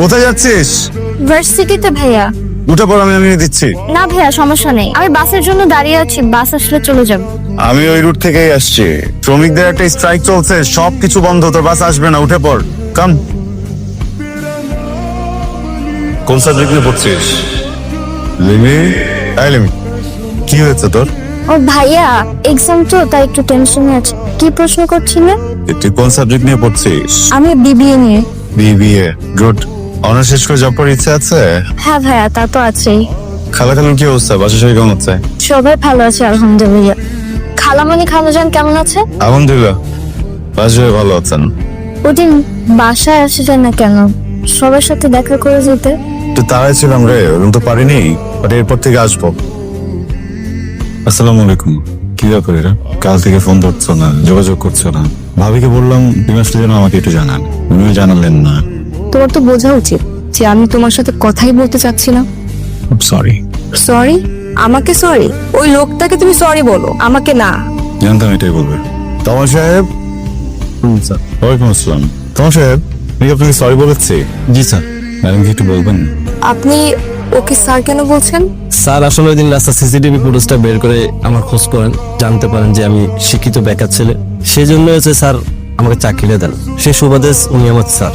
কোথায় যাচ্ছিস? ভার্সিটিতে ভাইয়া। দুটো পর আমি দিচ্ছি। না ভাইয়া, সমস্যা নেই, আমি বাসের জন্য দাঁড়িয়ে আছি, বাস আসলে চলে যাব। আমি ওই রুট থেকেই আসছি। শ্রমিকদের একটা স্ট্রাইক চলছে, সবকিছু বন্ধ, তোর বাস আসবে না, উঠে পড়। কাম। কোন সাবজেক্ট নিয়ে পড়ছিস? লিমি, এই লিমি, কি হয়েছে তোর? ও ভাইয়া, এক্সাম তো, তাই একটু টেনশনে আছে। কি প্রশ্ন করছিলে? তুই কোন সাবজেক্ট নিয়ে পড়ছিস? আমি বিবিএ নিয়ে। BBA, good. অনার্স শেষ করে জব করার ইচ্ছে আছে? হ্যাঁ ভাইয়া, তা তো আছেই। খালাখালুর কি অবস্থা? বাসার সবাই কেমন আছে? সবাই ভালো আছে আলহামদুলিল্লাহ। খালামণি খালাজান কেমন আছে? আলহামদুলিল্লাহ, বাসায় ভালো আছেন। ওদিন বাসায় আসছিলেন না কেন? সবার সাথে দেখা করে যেতে। তো তারাই ছিলাম রে, ওরকম তো পারিনি, বাট এরপর থেকে আসবো। আসসালামু আলাইকুম। কি ব্যাপার এরা? কাল থেকে ফোন ধরছো না, যোগাযোগ করছো না। ভাবিকে বললাম ডিমাসটা যেন আমাকে একটু জানান, উনিও জানালেন না। তোমার তো বোঝা উচিত যে আমি তোমার সাথে কথাই বলতে চাচ্ছি না। সরি। সরি? আমাকে সরি? ওই লোকটাকে তুমি সরি বলো, আমাকে না। জানতাম এটাই বলবে। তমা সাহেব। স্যার। ওয়ালাইকুম আসসালাম। তমা সাহেব, আমি কি আপনাকে সরি বলেছি? জি স্যার। ম্যাডাম কি একটু বলবেন? আপনি ওকে স্যার কেন বলছেন? স্যার আসলে ওই দিন রাস্তা সিসিটিভি ফুটেজটা বের করে আমার খোঁজ করেন, জানতে পারেন যে আমি শিক্ষিত বেকার ছেলে, সেই জন্য হচ্ছে স্যার আমাকে চাকরিটা দেন। সেই সুবাদে উনি আমার স্যার।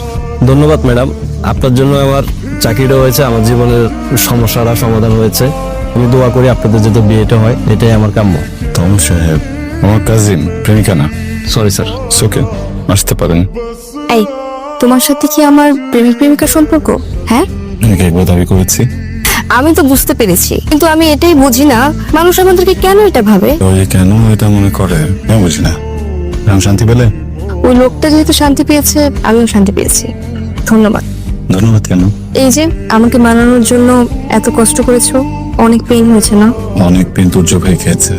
ধন্যবাদ ম্যাডাম, আপনার জন্য আমার চাকরিটা হয়েছে, আমার জীবনের সমস্যাটা সমাধান হয়েছে। আমি দোয়া করি আপনাদের যাতে বিয়েটা হয়, এটাই আমার কাম্য। তমা সাহেব আমার কাজিন, প্রেমিকা না। Sorry sir. ওকে, আসতে পারেন। এই, তোমার সাথে কি আমার প্রেমিক প্রেমিকার সম্পর্ক? হ্যাঁ, আমি একবার দাবি করেছি। আমি তো বুঝতে পেরেছি, কিন্তু আমি এটাই বুঝি না মানুষ আমাদেরকে কেন এটা ভাবে। ওই যে কেন এটা মনে করে আমি বুঝি না। আমি শান্তি পেলে? ওই লোকটা যেহেতু শান্তি পেয়েছে, আমিও শান্তি পেয়েছি। ধন্যবাদ। ধন্যবাদ কেন? এই যে আমাকে মানানোর জন্য এত কষ্ট করেছো, অনেক পেইন হয়েছে না? অনেক পেন তোর চোখে খেয়েছে,